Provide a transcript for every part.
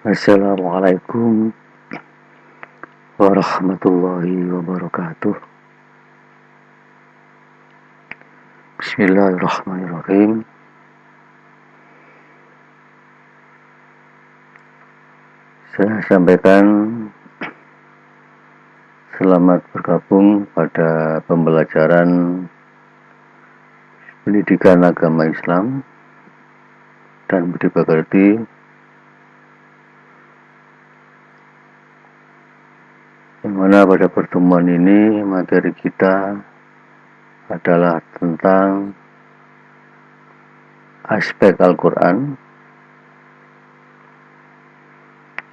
Assalamualaikum warahmatullahi wabarakatuh. Bismillahirrahmanirrahim. Saya sampaikan selamat bergabung pada pembelajaran pendidikan agama Islam dan budi pekerti yang mana pada pertemuan ini materi kita adalah tentang aspek Al-Quran,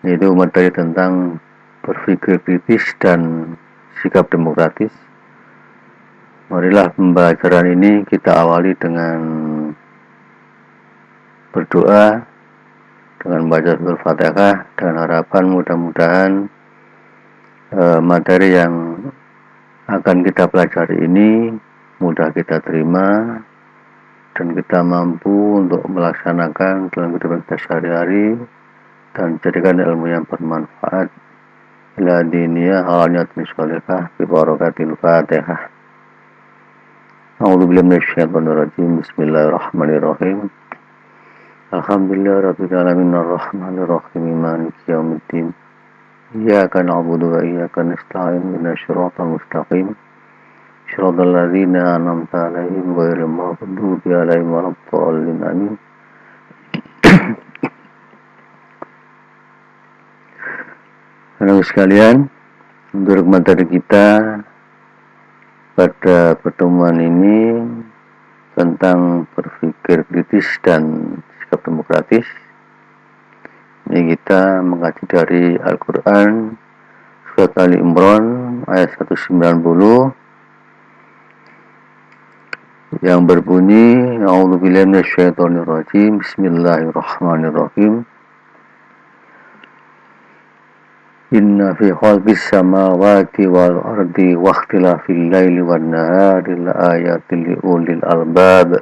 yaitu materi tentang berpikir kritis dan sikap demokratis. Marilah pembelajaran ini kita awali dengan berdoa, dengan baca surah Al-Fatihah, dengan harapan mudah-mudahan materi yang akan kita pelajari ini mudah kita terima dan kita mampu untuk melaksanakan dalam kehidupan kita sehari-hari dan jadikan ilmu yang bermanfaat ila diniyah halaniyat misholihah bibarakatil Fatihah. A'udzu billahi minasyaitonir rajim. Bismillahirrahmanirrahim. Alhamdulillah rabbil alamin arrahmanir rahim maliki yaumiddin. Iyyaka na'budu wa iyyaka nasta'in ihdinas siratal mustaqim. Shiratal ladzina an'amta 'alaihim ghairil maghdubi 'alaihim waladdallin. Amin. Saudara sekalian, untuk materi kita pada pertemuan ini tentang berpikir kritis dan sikap demokratis. Ini kita mengkaji dari Al-Quran surat Ali Imran ayat 190 yang berbunyi A'udzubillahi minasyaitonirrajim. Bismillahirrahmanirrahim. Inna fi khalqis samawati wal ardi wa ikhtilafil laili wan nahari laayatil liulil albab,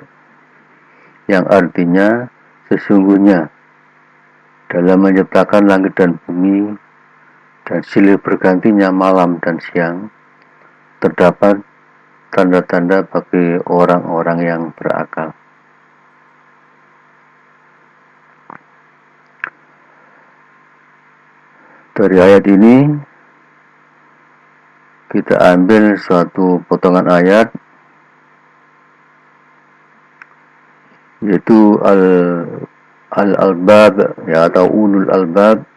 yang artinya sesungguhnya dalam menciptakan langit dan bumi dan silih bergantinya malam dan siang terdapat tanda-tanda bagi orang-orang yang berakal. Dari ayat ini kita ambil suatu potongan ayat, yaitu al-albab, ya, atau ulul albab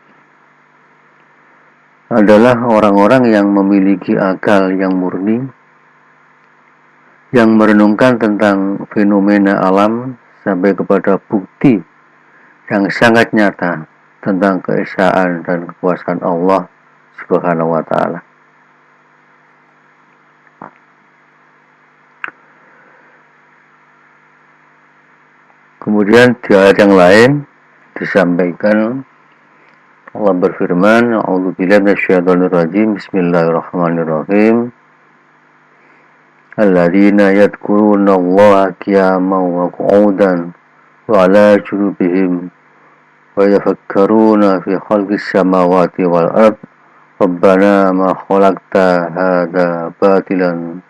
adalah orang-orang yang memiliki akal yang murni, yang merenungkan tentang fenomena alam sampai kepada bukti yang sangat nyata tentang keesaan dan kekuasaan Allah Subhanahu wa Ta'ala. Kemudian di ayat yang lain disampaikan Allah berfirman, A'udzubillahi minasyaitonir rajim. Bismillahirrahmanirrahim. Alladzina yadhkuruna Allaha qiyaman wa qu'udan wa 'ala junubihim wa yatafakkaruna fi khalqis samawati wal ard. Rabbana ma khalaqta hadza batilan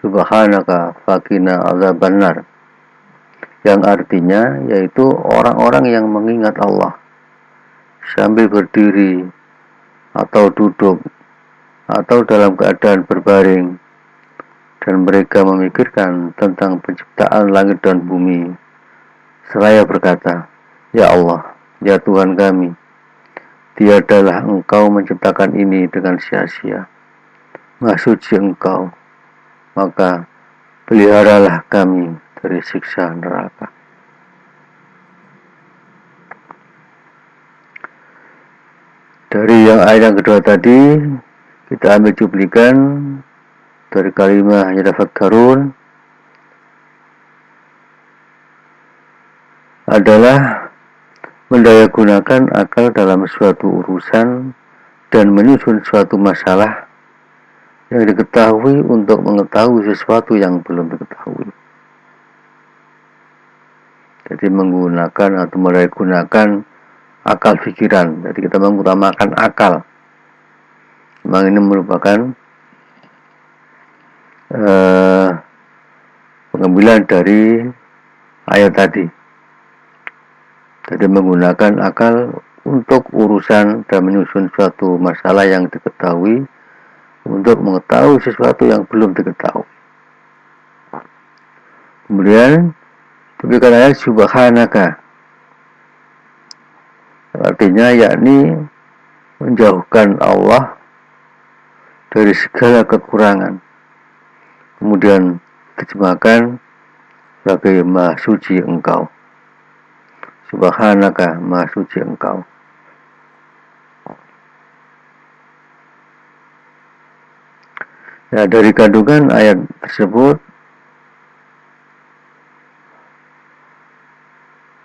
subhanaka faqina adzabannar. Yang artinya yaitu orang-orang yang mengingat Allah sambil berdiri atau duduk atau dalam keadaan berbaring, dan mereka memikirkan tentang penciptaan langit dan bumi seraya berkata, Ya Allah, ya Tuhan kami, tiadalah Engkau menciptakan ini dengan sia-sia. Maha suci Engkau, maka peliharalah kami dari siksa neraka. Dari yang ayat yang kedua tadi kita ambil cuplikan dari kalimat yatafakkarun adalah mendayagunakan akal dalam suatu urusan dan menyusun suatu masalah yang diketahui untuk mengetahui sesuatu yang belum diketahui. Jadi menggunakan atau menggunakan akal pikiran. Jadi kita mengutamakan akal. Memang ini merupakan pengambilan dari ayat tadi. Jadi menggunakan akal untuk urusan dan menyusun suatu masalah yang diketahui, untuk mengetahui sesuatu yang belum diketahui. Kemudian diberikan ayat subhanaka, artinya yakni menjauhkan Allah dari segala kekurangan. Kemudian diterjemahkan sebagai Maha Suci Engkau. Subhanaka, Maha Suci Engkau. Ya, dari kandungan ayat tersebut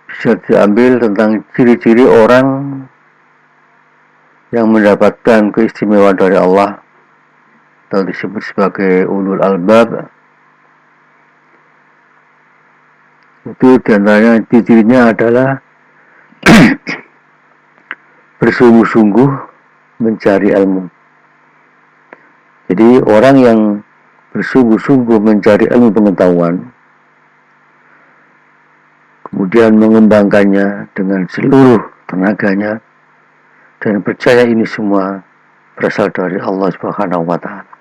bisa diambil tentang ciri-ciri orang yang mendapatkan keistimewaan dari Allah, atau disebut sebagai ulul albab. Itu diantaranya ciri-cirinya adalah bersungguh-sungguh mencari ilmu. Jadi orang yang bersungguh-sungguh mencari ilmu pengetahuan, kemudian mengembangkannya dengan seluruh tenaganya, dan percaya ini semua berasal dari Allah Subhanahu wa Ta'ala.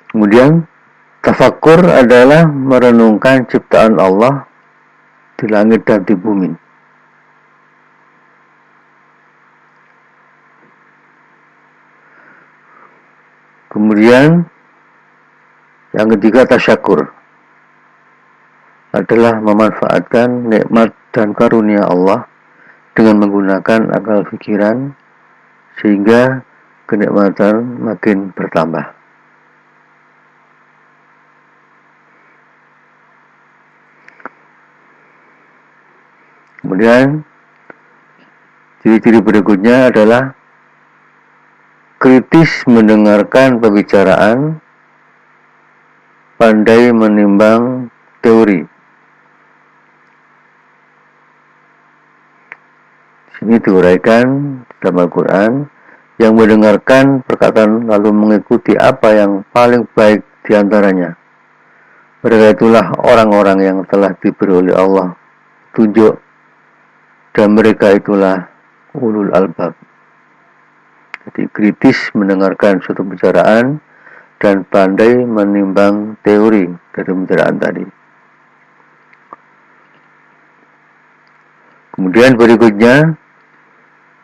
Kemudian tafakkur adalah merenungkan ciptaan Allah di langit dan di bumi. Kemudian yang ketiga tasyakur adalah memanfaatkan nikmat dan karunia Allah dengan menggunakan akal pikiran sehingga kenikmatan makin bertambah. Kemudian ciri-ciri berikutnya adalah kritis mendengarkan pembicaraan, pandai menimbang teori. Ini diuraikan dalam Al-Quran, yang mendengarkan perkataan lalu mengikuti apa yang paling baik diantaranya. Mereka itulah orang-orang yang telah diberi oleh Allah tunjuk, dan mereka itulah ulul albab. Jadi kritis mendengarkan suatu pembicaraan dan pandai menimbang teori dari pembicaraan tadi. Kemudian berikutnya,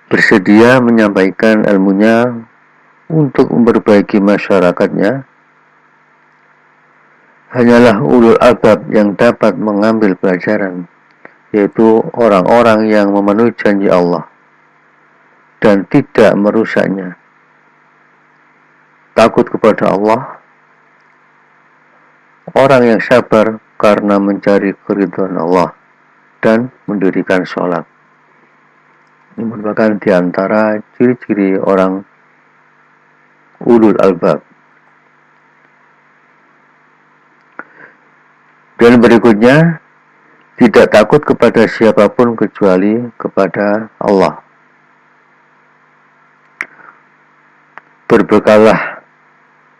bersedia menyampaikan ilmunya untuk memperbaiki masyarakatnya. Hanyalah ulul albab yang dapat mengambil pelajaran, yaitu orang-orang yang memenuhi janji Allah dan tidak merusaknya, takut kepada Allah, orang yang sabar karena mencari keridhaan Allah, dan mendirikan sholat. Ini merupakan di antara ciri-ciri orang ulul albab. Dan berikutnya, tidak takut kepada siapapun kecuali kepada Allah. Berbekallah,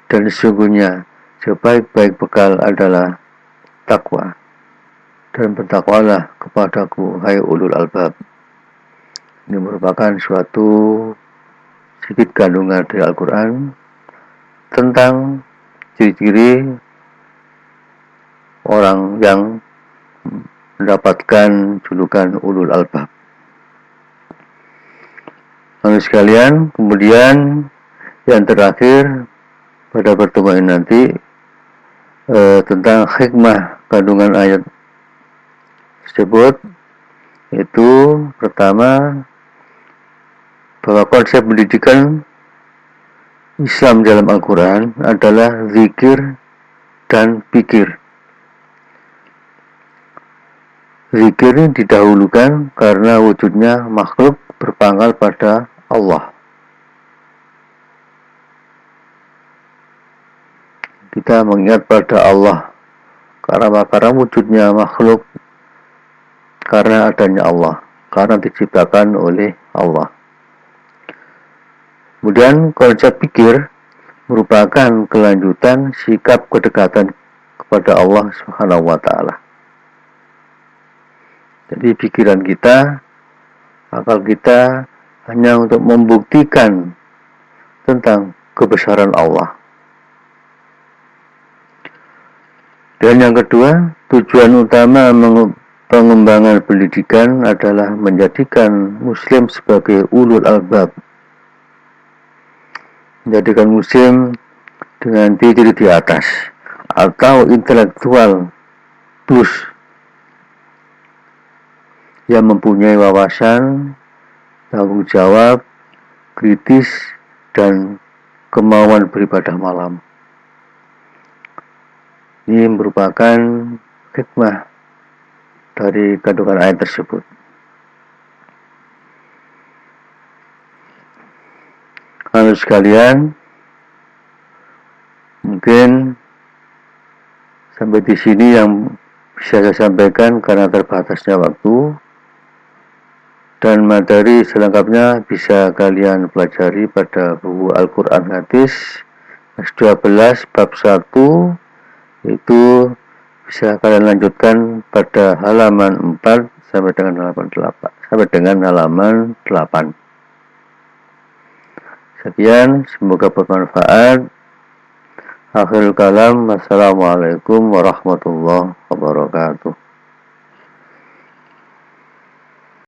dan sesungguhnya sebaik-baik bekal adalah takwa. Dan bertakwalah kepadaku, hai ulul albab. Ini merupakan suatu sedikit kandungan dari Al-Quran tentang ciri-ciri orang yang mendapatkan julukan ulul albab. Lalu sekalian, kemudian yang terakhir pada pertemuan nanti tentang hikmah kandungan ayat tersebut, yaitu pertama, bahwa konsep pendidikan Islam dalam Al-Quran adalah zikir dan pikir. Zikir didahulukan karena wujudnya makhluk berpangkal pada Allah. Kita mengingat pada Allah Karena wujudnya makhluk karena adanya Allah, karena diciptakan oleh Allah. Kemudian konsep pikir merupakan kelanjutan sikap kedekatan kepada Allah Subhanahu wa taala. Jadi pikiran kita, akal kita hanya untuk membuktikan tentang kebesaran Allah. Dan yang kedua, tujuan utama pengembangan pendidikan adalah menjadikan Muslim sebagai ulul albab. Menjadikan Muslim dengan diri di atas atau intelektual plus yang mempunyai wawasan, tanggung jawab, kritis, dan kemauan beribadah malam. Ini merupakan hikmah dari kandungan ayat tersebut. Lalu sekalian, mungkin sampai di sini yang bisa saya sampaikan karena terbatasnya waktu, dan materi selengkapnya bisa kalian pelajari pada buku Al-Quran Hadis S12 bab 1, itu bisa kalian lanjutkan pada halaman 4 sampai dengan halaman 8. Sekian, semoga bermanfaat. Akhirul kalam, wassalamualaikum warahmatullahi wabarakatuh.